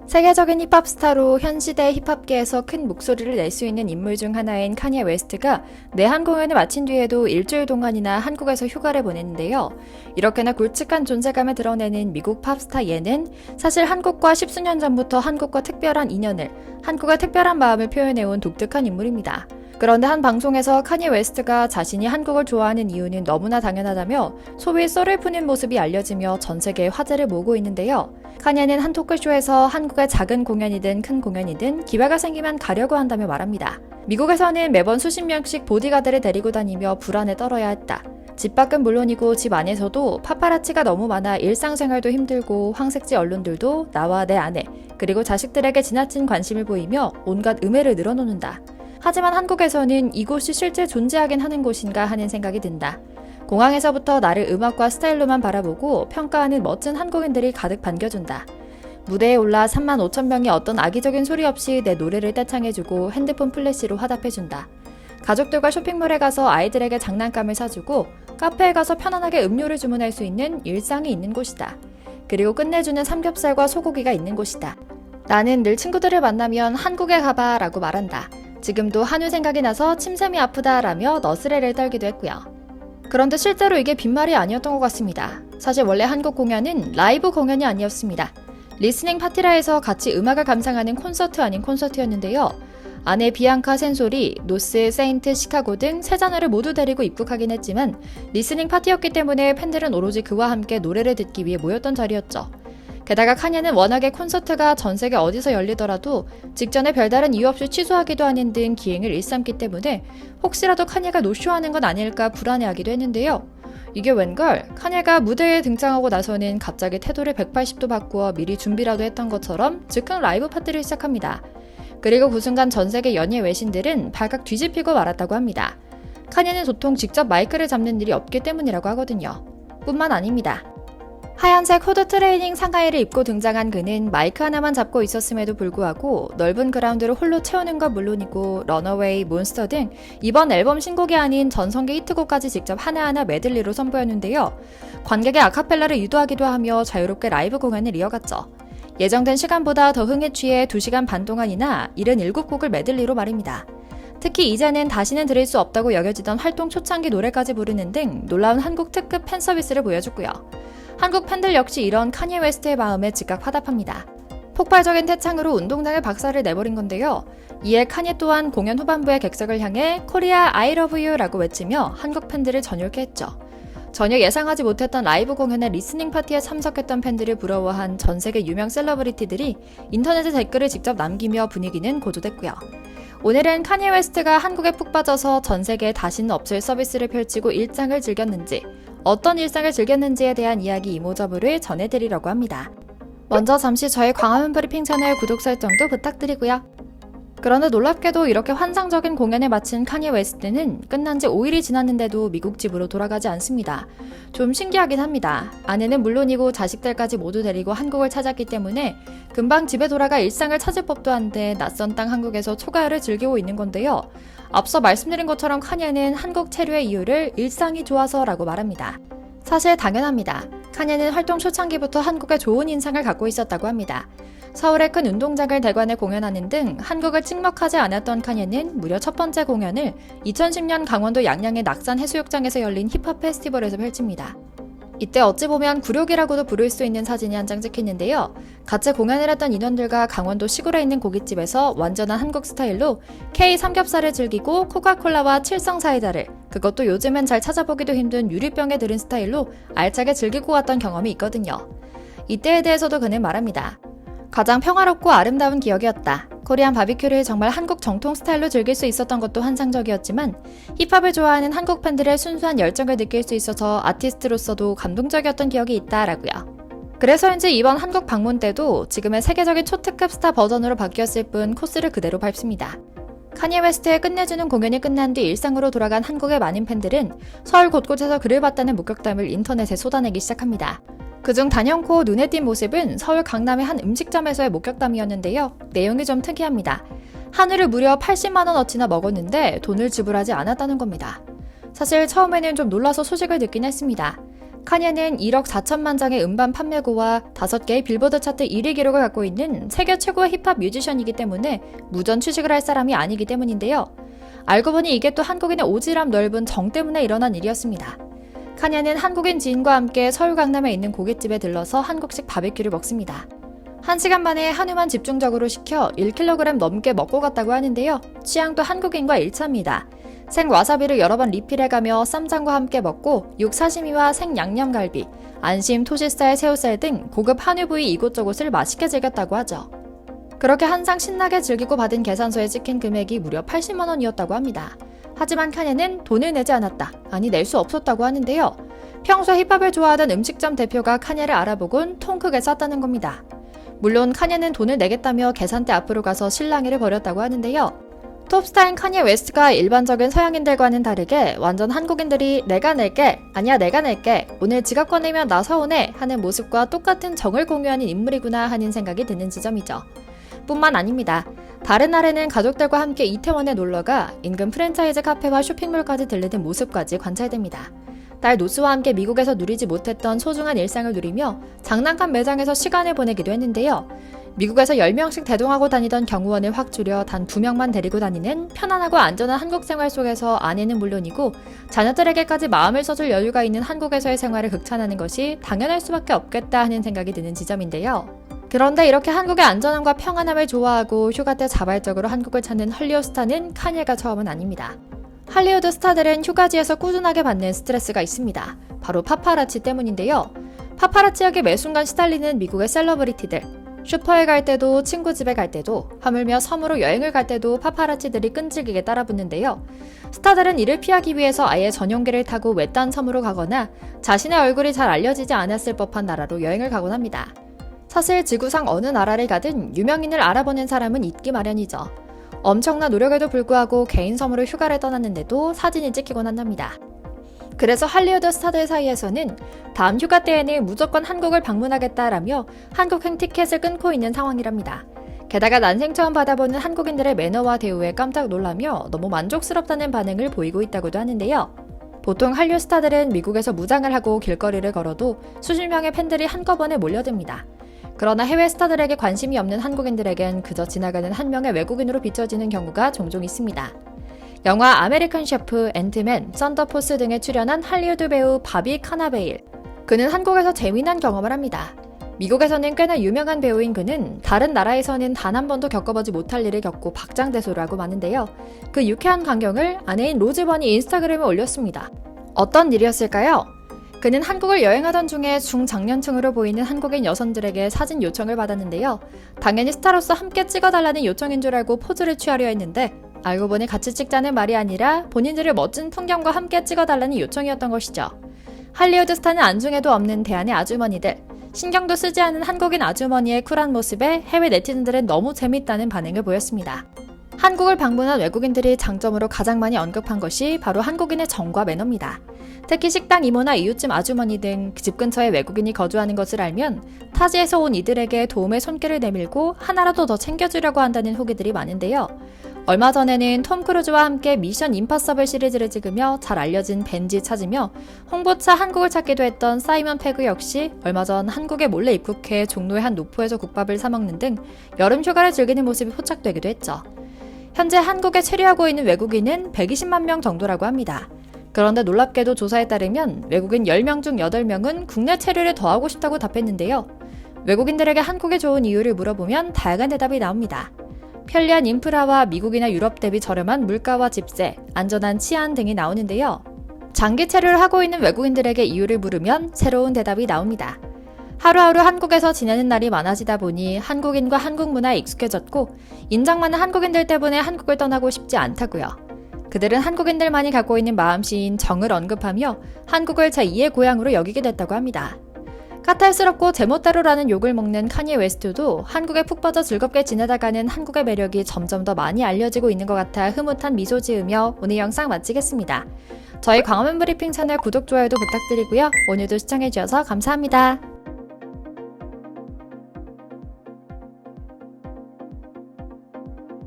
세계적인 힙합 스타로 현 시대 힙합계에서 큰 목소리를 낼 수 있는 인물 중 하나인 카니에 웨스트가 내한 공연을 마친 뒤에도 일주일 동안이나 한국에서 휴가를 보냈는데요. 이렇게나 굵직한 존재감을 드러내는 미국 팝스타 예는 사실 한국과 십수년 전부터 한국과 특별한 인연을, 한국의 특별한 마음을 표현해온 독특한 인물입니다. 그런데 한 방송에서 카니에 웨스트가 자신이 한국을 좋아하는 이유는 너무나 당연하다며 소위 썰을 푸는 모습이 알려지며 전 세계에 화제를 모으고 있는데요. 카니에는 한 토크쇼에서 한국의 작은 공연이든 큰 공연이든 기회가 생기면 가려고 한다며 말합니다. 미국에서는 매번 수십 명씩 보디가드를 데리고 다니며 불안에 떨어야 했다. 집 밖은 물론이고 집 안에서도 파파라치가 너무 많아 일상생활도 힘들고 황색지 언론들도 나와 내 아내 그리고 자식들에게 지나친 관심을 보이며 온갖 음해를 늘어놓는다. 하지만 한국에서는 이곳이 실제 존재하긴 하는 곳인가 하는 생각이 든다. 공항에서부터 나를 음악과 스타일로만 바라보고 평가하는 멋진 한국인들이 가득 반겨준다. 무대에 올라 35,000명이 어떤 악의적인 소리 없이 내 노래를 떼창해주고 핸드폰 플래시로 화답해준다. 가족들과 쇼핑몰에 가서 아이들에게 장난감을 사주고 카페에 가서 편안하게 음료를 주문할 수 있는 일상이 있는 곳이다. 그리고 끝내주는 삼겹살과 소고기가 있는 곳이다. 나는 늘 친구들을 만나면 한국에 가봐 라고 말한다. 지금도 한우 생각이 나서 침샘이 아프다 라며 너스레를 떨기도 했고요. 그런데 실제로 이게 빈말이 아니었던 것 같습니다. 사실 원래 한국 공연은 라이브 공연이 아니었습니다. 리스닝 파티라 해서 같이 음악을 감상하는 콘서트 아닌 콘서트였는데요. 아내 비앙카 센소리, 노스, 세인트, 시카고 등 세 자녀를 모두 데리고 입국하긴 했지만 리스닝 파티였기 때문에 팬들은 오로지 그와 함께 노래를 듣기 위해 모였던 자리였죠. 게다가 카니에는 워낙에 콘서트가 전 세계 어디서 열리더라도 직전에 별다른 이유 없이 취소하기도 하는 등 기행을 일삼기 때문에 혹시라도 카니에가 노쇼하는 건 아닐까 불안해하기도 했는데요. 이게 웬걸 카니에가 무대에 등장하고 나서는 갑자기 태도를 180도 바꾸어 미리 준비라도 했던 것처럼 즉흥 라이브 파티를 시작합니다. 그리고 그 순간 전 세계 연예 외신들은 발칵 뒤집히고 말았다고 합니다. 카니에는 도통 직접 마이크를 잡는 일이 없기 때문이라고 하거든요. 뿐만 아닙니다. 하얀색 후드 트레이닝 상하이를 입고 등장한 그는 마이크 하나만 잡고 있었음에도 불구하고 넓은 그라운드를 홀로 채우는 건 물론이고 런어웨이, 몬스터 등 이번 앨범 신곡이 아닌 전성기 히트곡까지 직접 하나하나 메들리로 선보였는데요. 관객의 아카펠라를 유도하기도 하며 자유롭게 라이브 공연을 이어갔죠. 예정된 시간보다 더 흥에 취해 2시간 반 동안이나 77곡을 메들리로 말입니다. 특히 이제는 다시는 들을 수 없다고 여겨지던 활동 초창기 노래까지 부르는 등 놀라운 한국 특급 팬 서비스를 보여줬고요. 한국 팬들 역시 이런 카니에 웨스트의 마음에 즉각 화답합니다. 폭발적인 태창으로 운동장에 박살을 내버린 건데요. 이에 카니 또한 공연 후반부의 객석을 향해 코리아 I love you 라고 외치며 한국 팬들을 전율케 했죠. 전혀 예상하지 못했던 라이브 공연의 리스닝 파티에 참석했던 팬들을 부러워한 전 세계 유명 셀러브리티들이 인터넷에 댓글을 직접 남기며 분위기는 고조됐고요. 오늘은 카니에 웨스트가 한국에 푹 빠져서 전 세계에 다시는 없을 서비스를 펼치고 일상을 즐겼는지, 어떤 일상을 즐겼는지에 대한 이야기 이모저모를 전해드리려고 합니다. 먼저 잠시 저희 광화문 브리핑 채널 구독 설정도 부탁드리고요. 그런데 놀랍게도 이렇게 환상적인 공연을 마친 카니에 웨스트는 끝난 지 5일이 지났는데도 미국 집으로 돌아가지 않습니다. 좀 신기하긴 합니다. 아내는 물론이고 자식들까지 모두 데리고 한국을 찾았기 때문에 금방 집에 돌아가 일상을 찾을 법도 한데 낯선 땅 한국에서 초가을을 즐기고 있는 건데요. 앞서 말씀드린 것처럼 카니에는 한국 체류의 이유를 일상이 좋아서라고 말합니다. 사실 당연합니다. 카니에는 활동 초창기부터 한국에 좋은 인상을 갖고 있었다고 합니다. 서울의 큰 운동장을 대관해 공연하는 등 한국을 찍먹하지 않았던 카니에는 무려 첫 번째 공연을 2010년 강원도 양양의 낙산 해수욕장에서 열린 힙합 페스티벌에서 펼칩니다. 이때 어찌 보면 굴욕이라고도 부를 수 있는 사진이 한 장 찍히는데요. 같이 공연을 했던 인원들과 강원도 시골에 있는 고깃집에서 완전한 한국 스타일로 K 삼겹살을 즐기고 코카콜라와 칠성 사이다를, 그것도 요즘엔 잘 찾아보기도 힘든 유리병에 들은 스타일로 알차게 즐기고 왔던 경험이 있거든요. 이때에 대해서도 그는 말합니다. 가장 평화롭고 아름다운 기억이었다. 코리안 바비큐를 정말 한국 정통 스타일로 즐길 수 있었던 것도 환상적이었지만 힙합을 좋아하는 한국 팬들의 순수한 열정을 느낄 수 있어서 아티스트로서도 감동적이었던 기억이 있다라고요. 그래서인지 이번 한국 방문 때도 지금의 세계적인 초특급 스타 버전으로 바뀌었을 뿐 코스를 그대로 밟습니다. 카니에 웨스트의 끝내주는 공연이 끝난 뒤 일상으로 돌아간 한국의 많은 팬들은 서울 곳곳에서 그를 봤다는 목격담을 인터넷에 쏟아내기 시작합니다. 그중 단연코 눈에 띈 모습은 서울 강남의 한 음식점에서의 목격담이었는데요. 내용이 좀 특이합니다. 한우를 무려 80만원어치나 먹었는데 돈을 지불하지 않았다는 겁니다. 사실 처음에는 좀 놀라서 소식을 듣긴 했습니다. 카니에는 1억 4천만 장의 음반 판매고와 5개의 빌보드 차트 1위 기록을 갖고 있는 세계 최고의 힙합 뮤지션이기 때문에 무전 취직을 할 사람이 아니기 때문인데요. 알고 보니 이게 또 한국인의 오지랖 넓은 정 때문에 일어난 일이었습니다. 카니에는 한국인 지인과 함께 서울 강남에 있는 고깃집에 들러서 한국식 바베큐를 먹습니다. 1시간 만에 한우만 집중적으로 시켜 1kg 넘게 먹고 갔다고 하는데요. 취향도 한국인과 일치합니다. 생 와사비를 여러 번 리필해가며 쌈장과 함께 먹고 육 사시미와 생 양념갈비, 안심 토시스타일 새우살 등 고급 한우 부위 이곳저곳을 맛있게 즐겼다고 하죠. 그렇게 한상 신나게 즐기고 받은 계산서에 찍힌 금액이 무려 80만 원이었다고 합니다. 하지만 카니에는 돈을 내지 않았다. 아니 낼 수 없었다고 하는데요. 평소 힙합을 좋아하던 음식점 대표가 카니에를 알아보곤 통 크게 쐈다는 겁니다. 물론 카니에는 돈을 내겠다며 계산대 앞으로 가서 실랑이를 벌였다고 하는데요. 톱스타인 카니에 웨스트가 일반적인 서양인들과는 다르게 완전 한국인들이 내가 낼게, 아니야 내가 낼게, 오늘 지갑 꺼내면 나 서운해 하는 모습과 똑같은 정을 공유하는 인물이구나 하는 생각이 드는 지점이죠. 뿐만 아닙니다. 다른 날에는 가족들과 함께 이태원에 놀러가 인근 프랜차이즈 카페와 쇼핑몰까지 들르는 모습까지 관찰됩니다. 딸 노스와 함께 미국에서 누리지 못했던 소중한 일상을 누리며 장난감 매장에서 시간을 보내기도 했는데요. 미국에서 10명씩 대동하고 다니던 경호원을 확 줄여 단 2명만 데리고 다니는 편안하고 안전한 한국 생활 속에서 아내는 물론이고 자녀들에게까지 마음을 써줄 여유가 있는 한국에서의 생활을 극찬하는 것이 당연할 수밖에 없겠다 하는 생각이 드는 지점인데요. 그런데 이렇게 한국의 안전함과 평안함을 좋아하고 휴가 때 자발적으로 한국을 찾는 헐리우드 스타는 카니에가 처음은 아닙니다. 할리우드 스타들은 휴가지에서 꾸준하게 받는 스트레스가 있습니다. 바로 파파라치 때문인데요. 파파라치에게 매 순간 시달리는 미국의 셀러브리티들. 슈퍼에 갈 때도 친구 집에 갈 때도 하물며 섬으로 여행을 갈 때도 파파라치들이 끈질기게 따라붙는데요. 스타들은 이를 피하기 위해서 아예 전용기를 타고 외딴 섬으로 가거나 자신의 얼굴이 잘 알려지지 않았을 법한 나라로 여행을 가곤 합니다. 사실 지구상 어느 나라를 가든 유명인을 알아보는 사람은 있기 마련이죠. 엄청난 노력에도 불구하고 개인 섬으로 휴가를 떠났는데도 사진이 찍히곤 한답니다. 그래서 할리우드 스타들 사이에서는 다음 휴가 때에는 무조건 한국을 방문하겠다라며 한국행 티켓을 끊고 있는 상황이랍니다. 게다가 난생 처음 받아보는 한국인들의 매너와 대우에 깜짝 놀라며 너무 만족스럽다는 반응을 보이고 있다고도 하는데요. 보통 한류 스타들은 미국에서 무장을 하고 길거리를 걸어도 수십 명의 팬들이 한꺼번에 몰려듭니다. 그러나 해외 스타들에게 관심이 없는 한국인들에겐 그저 지나가는 한 명의 외국인으로 비춰지는 경우가 종종 있습니다. 영화 아메리칸 셰프, 앤트맨, 썬더포스 등에 출연한 할리우드 배우 바비 카나베일. 그는 한국에서 재미난 경험을 합니다. 미국에서는 꽤나 유명한 배우인 그는 다른 나라에서는 단 한 번도 겪어보지 못할 일을 겪고 박장대소를 하고 마는데요. 그 유쾌한 광경을 아내인 로즈번이 인스타그램에 올렸습니다. 어떤 일이었을까요? 그는 한국을 여행하던 중에 중장년층으로 보이는 한국인 여성들에게 사진 요청을 받았는데요. 당연히 스타로서 함께 찍어달라는 요청인 줄 알고 포즈를 취하려 했는데 알고 보니 같이 찍자는 말이 아니라 본인들을 멋진 풍경과 함께 찍어달라는 요청이었던 것이죠. 할리우드 스타는 안중에도 없는 대한의 아주머니들, 신경도 쓰지 않은 한국인 아주머니의 쿨한 모습에 해외 네티즌들은 너무 재밌다는 반응을 보였습니다. 한국을 방문한 외국인들이 장점으로 가장 많이 언급한 것이 바로 한국인의 정과 매너입니다. 특히 식당 이모나 이웃집 아주머니 등 집 근처에 외국인이 거주하는 것을 알면 타지에서 온 이들에게 도움의 손길을 내밀고 하나라도 더 챙겨주려고 한다는 후기들이 많은데요. 얼마 전에는 톰 크루즈와 함께 미션 임파서블 시리즈를 찍으며 잘 알려진 벤지 찾으며 홍보차 한국을 찾기도 했던 사이먼 페그 역시 얼마 전 한국에 몰래 입국해 종로의 한 노포에서 국밥을 사먹는 등 여름 휴가를 즐기는 모습이 포착되기도 했죠. 현재 한국에 체류하고 있는 외국인은 120만 명 정도라고 합니다. 그런데 놀랍게도 조사에 따르면 외국인 10명 중 8명은 국내 체류를 더 하고 싶다고 답했는데요. 외국인들에게 한국에 좋은 이유를 물어보면 다양한 대답이 나옵니다. 편리한 인프라와 미국이나 유럽 대비 저렴한 물가와 집세, 안전한 치안 등이 나오는데요. 장기 체류를 하고 있는 외국인들에게 이유를 물으면 새로운 대답이 나옵니다. 하루하루 한국에서 지내는 날이 많아지다 보니 한국인과 한국 문화에 익숙해졌고 인정 많은 한국인들 때문에 한국을 떠나고 싶지 않다고요. 그들은 한국인들만이 갖고 있는 마음씨인 정을 언급하며 한국을 제2의 고향으로 여기게 됐다고 합니다. 까탈스럽고 제멋대로라는 욕을 먹는 카니에 웨스트도 한국에 푹 빠져 즐겁게 지내다가는 한국의 매력이 점점 더 많이 알려지고 있는 것 같아 흐뭇한 미소 지으며 오늘 영상 마치겠습니다. 저희 광화문 브리핑 채널 구독, 좋아요도 부탁드리고요. 오늘도 시청해주셔서 감사합니다.